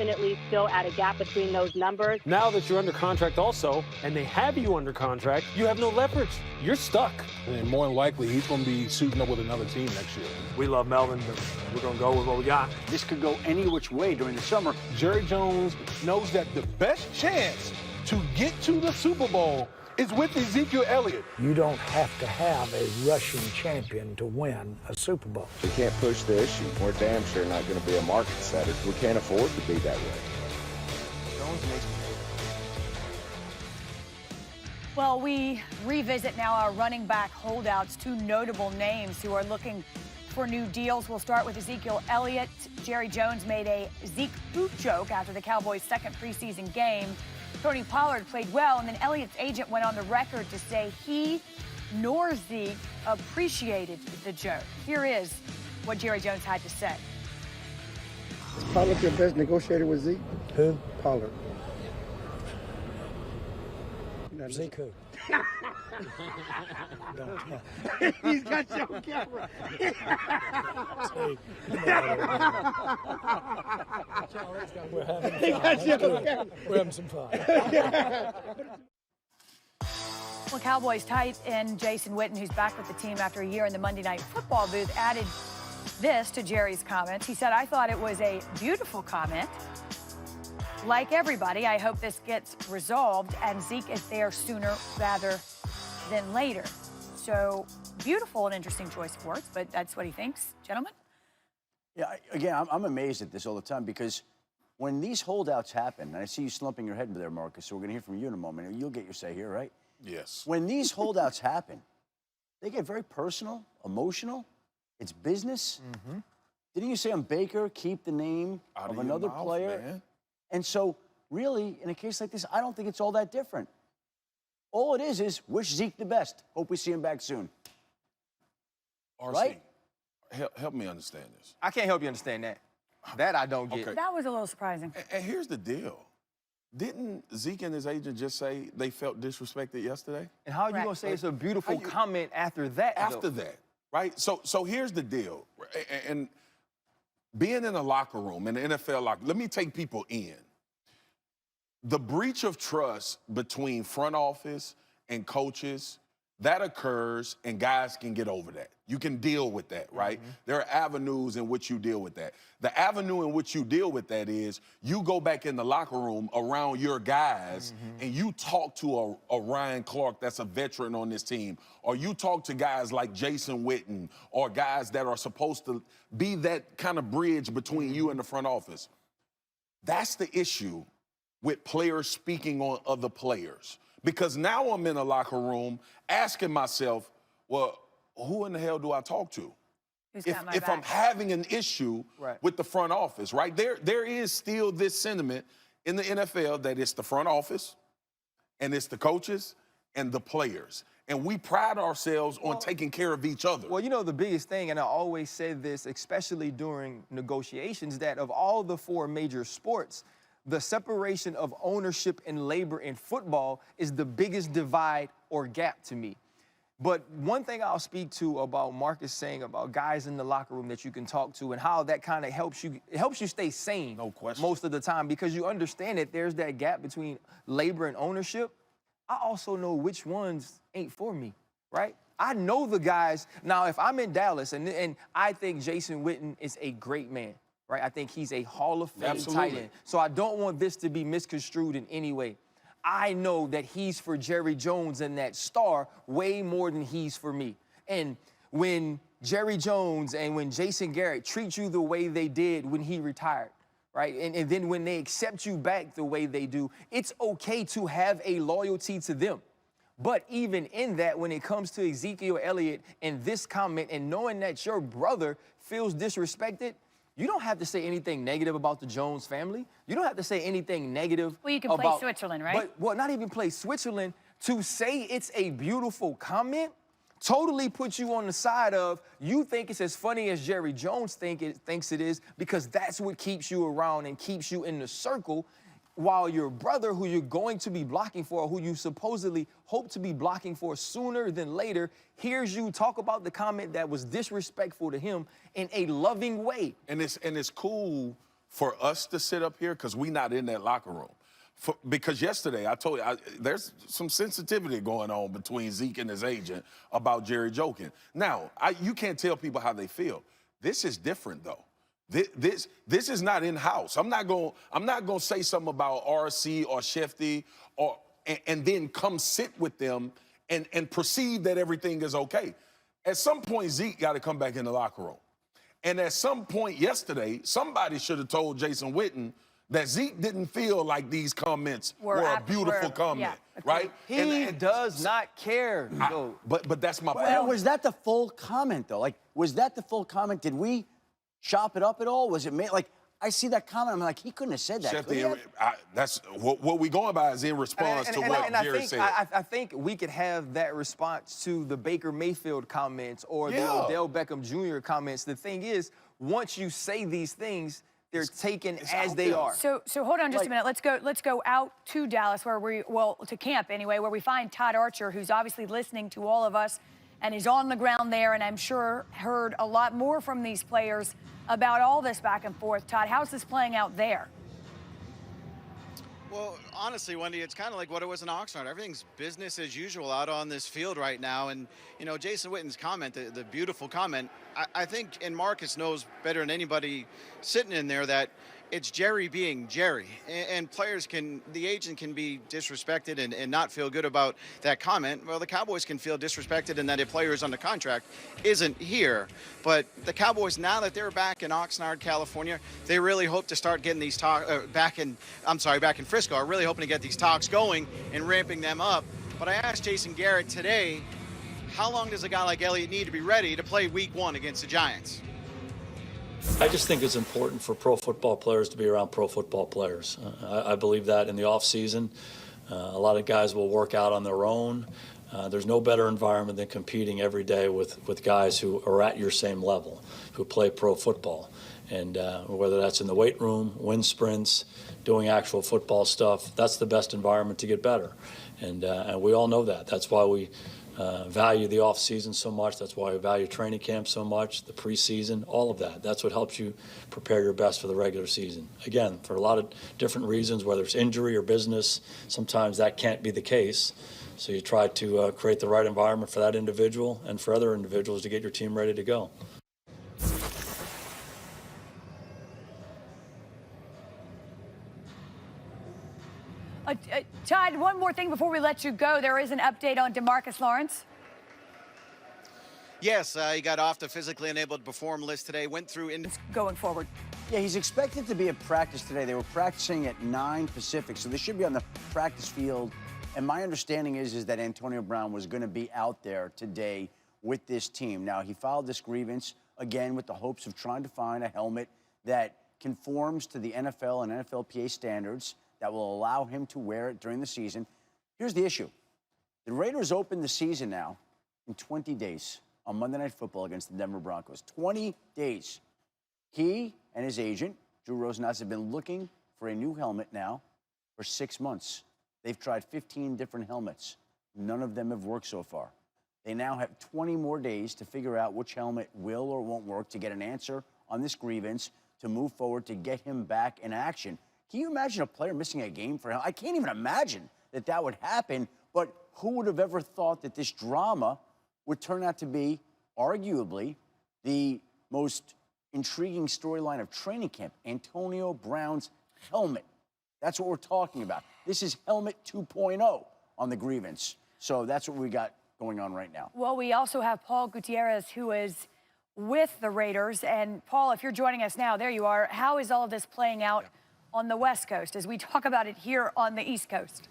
definitely still at a gap between those numbers. Now that you're under contract also, and they have you under contract, you have no leverage. You're stuck. And more than likely, he's going to be suiting up with another team next year. We love Melvin, but we're going to go with what we got. This could go any which way during the summer. Jerry Jones knows that the best chance to get to the Super Bowl is with Ezekiel Elliott. You don't have to have a rushing champion to win a Super Bowl. We can't push the issue. We're damn sure not going to be a market setter. We can't afford to be that way. Well, we revisit now our running back holdouts, two notable names who are looking for new deals. We'll start with Ezekiel Elliott. Jerry Jones made a Zeke poop joke after the Cowboys' second preseason game. Tony Pollard played well, and then Elliott's agent went on the record to say he nor Zeke appreciated the joke. Here is what Jerry Jones had to say. Is Pollard your best negotiator with Zeke? Who? Pollard. Zeke who? He's got you on camera. We're having fun. We're having some fun. Well, Cowboys tight end Jason Witten, who's back with the team after a year in the Monday Night Football booth, added this to Jerry's comments. He said, "I thought it was a beautiful comment. Like everybody, I hope this gets resolved and Zeke is there sooner rather than later." So beautiful and interesting choice of words, but that's what he thinks. Gentlemen? Yeah, again, I'm amazed at this all the time because when these holdouts happen, and I see you slumping your head there, Marcus, so we're going to hear from you in a moment, and you'll get your say here, right? Yes. When these holdouts happen, they get very personal, emotional. It's business. Mm-hmm. Didn't you say on Baker, keep the name of another player? Man. And so, really, in a case like this, I don't think it's all that different. All it is wish Zeke the best. Hope we see him back soon. RC, right? Help me understand this. I can't help you understand that. That I don't get. Okay. That was a little surprising. And here's the deal. Didn't Zeke and his agent just say they felt disrespected yesterday? And how are you going to say it's a beautiful comment after that? After that, right? So here's the deal. And being in a locker room, in the NFL locker, let me take people in. The breach of trust between front office and coaches, that occurs, and guys can get over that. You can deal with that, right? Mm-hmm. There are avenues in which you deal with that. The avenue in which you deal with that is you go back in the locker room around your guys and you talk to a Ryan Clark that's a veteran on this team, or you talk to guys like Jason Witten, or guys that are supposed to be that kind of bridge between you and the front office. That's the issue with players speaking on other players. Because now I'm in a locker room asking myself, well, who in the hell do I talk to? If I'm having an issue with the front office, right? There is still this sentiment in the NFL that it's the front office and it's the coaches and the players. And we pride ourselves on taking care of each other. Well, you know, the biggest thing, and I always said this, especially during negotiations, that of all the four major sports, the separation of ownership and labor in football is the biggest divide or gap to me. But one thing I'll speak to about Marcus saying about guys in the locker room that you can talk to and how that kind of helps you stay sane most of the time, because you understand that there's that gap between labor and ownership. I also know which ones ain't for me, right? I know the guys. Now, if I'm in Dallas and I think Jason Witten is a great man, right? I think he's a Hall of Fame tight end. So I don't want this to be misconstrued in any way. I know that he's for Jerry Jones and that star way more than he's for me. And when Jerry Jones and when Jason Garrett treat you the way they did when he retired, right? And then when they accept you back the way they do, it's okay to have a loyalty to them. But even in that, when it comes to Ezekiel Elliott and this comment and knowing that your brother feels disrespected, you don't have to say anything negative about the Jones family. You don't have to say anything negative. Well, you can play Switzerland, right? But, well, not even play Switzerland. To say it's a beautiful comment totally puts you on the side of you think it's as funny as Jerry Jones thinks it is, because that's what keeps you around and keeps you in the circle, while your brother, who you're going to be blocking for, or who you supposedly hope to be blocking for sooner than later, hears you talk about the comment that was disrespectful to him in a loving way. And it's cool for us to sit up here, because we not in that locker room. Because yesterday, I told you, there's some sensitivity going on between Zeke and his agent about Jerry joking. Now, you can't tell people how they feel. This is different, though. This is not in-house. I'm not gonna say something about RC or Shefty and then come sit with them and perceive that everything is okay. At some point, Zeke got to come back in the locker room. And at some point yesterday, somebody should have told Jason Witten that Zeke didn't feel like these comments were a beautiful comment, right? He does not care. But that's my point. Well, was that the full comment, though? Like, was that the full comment? Did we chop it up at all? Was it made, like, I see that comment, I'm like, he couldn't have said that. That's what we going by is in response to what Jerry said. I think we could have that response to the Baker Mayfield comments or the Odell Beckham Jr. comments. The thing is, once you say these things, they're taken as they are. So hold on just a minute. Let's go out to Dallas, to camp anyway, where we find Todd Archer, who's obviously listening to all of us and is on the ground there, and I'm sure heard a lot more from these players about all this back and forth. Todd, how's this playing out there? Well, honestly, Wendy, it's kind of like what it was in Oxnard. Everything's business as usual out on this field right now. And, you know, Jason Witten's comment, the beautiful comment, I think, and Marcus knows better than anybody sitting in there, that it's Jerry being Jerry. And players the agent can be disrespected and not feel good about that comment. Well, the Cowboys can feel disrespected in that a player is under contract isn't here. But the Cowboys, now that they're back in Oxnard, California, they really hope to start getting these talks, back in Frisco, are really hoping to get these talks going and ramping them up. But I asked Jason Garrett today, how long does a guy like Elliott need to be ready to play week 1 against the Giants? I just think it's important for pro football players to be around pro football players. I believe that in the off season, a lot of guys will work out on their own. There's no better environment than competing every day with guys who are at your same level, who play pro football. And whether that's in the weight room, wind sprints, doing actual football stuff, that's the best environment to get better. And we all know that. That's why we value the off season so much. That's why we value training camp so much, the preseason, all of that. That's what helps you prepare your best for the regular season. Again, for a lot of different reasons, whether it's injury or business, sometimes that can't be the case. So you try to create the right environment for that individual and for other individuals to get your team ready to go. Todd, one more thing before we let you go. There is an update on DeMarcus Lawrence. Yes, he got off the physically unable to perform list today, went through going forward. Yeah, he's expected to be at practice today. They were practicing at 9 Pacific, so they should be on the practice field. And my understanding is that Antonio Brown was going to be out there today with this team. Now, he filed this grievance, again, with the hopes of trying to find a helmet that conforms to the NFL and NFLPA standards that will allow him to wear it during the season. Here's the issue. The Raiders open the season now in 20 days on Monday Night Football against the Denver Broncos. 20 days. He and his agent, Drew Rosenhaus, have been looking for a new helmet now for 6 months. They've tried 15 different helmets. None of them have worked so far. They now have 20 more days to figure out which helmet will or won't work, to get an answer on this grievance, to move forward, to get him back in action. Can you imagine a player missing a game for him? I can't even imagine that would happen, but who would have ever thought that this drama would turn out to be, arguably, the most intriguing storyline of training camp? Antonio Brown's helmet. That's what we're talking about. This is helmet 2.0 on the grievance. So that's what we got going on right now. Well, we also have Paul Gutierrez, who is with the Raiders. And Paul, if you're joining us now, there you are. How is all of this playing out on the West Coast as we talk about it here on the East Coast?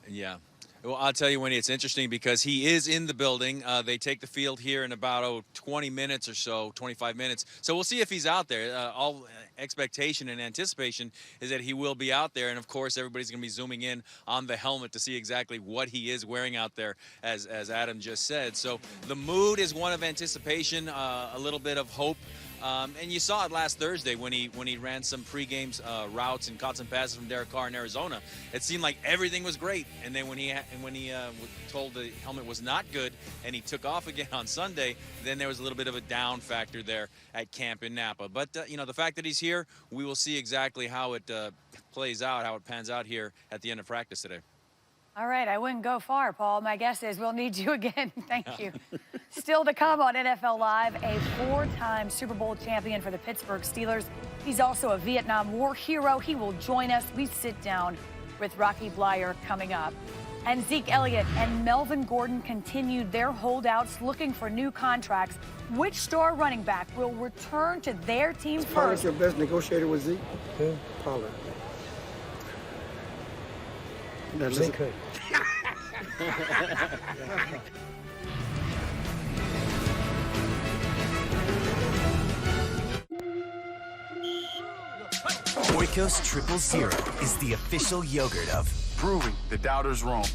Yeah. Well, I'll tell you, Wendy, it's interesting because he is in the building. They take the field here in about 20 minutes or so, 25 minutes. So we'll see if he's out there. All expectation and anticipation is that he will be out there. And, of course, everybody's going to be zooming in on the helmet to see exactly what he is wearing out there, as Adam just said. So the mood is one of anticipation, a little bit of hope. And you saw it last Thursday when he ran some pregame routes and caught some passes from Derek Carr in Arizona. It seemed like everything was great, and then when he was told the helmet was not good and he took off again on Sunday, then there was a little bit of a down factor there at camp in Napa. But the fact that he's here, we will see exactly how it plays out, how it pans out here at the end of practice today. All right, I wouldn't go far, Paul. My guess is we'll need you again. Thank you. Still to come on NFL Live, a 4-time Super Bowl champion for the Pittsburgh Steelers. He's also a Vietnam War hero. He will join us. We sit down with Rocky Bleier coming up. And Zeke Elliott and Melvin Gordon continued their holdouts looking for new contracts. Which star running back will return to their team first? Pollard's your best negotiator with Zeke? Who? Pollard. Zeke who? Oikos Triple Zero is the official yogurt of proving the doubters wrong.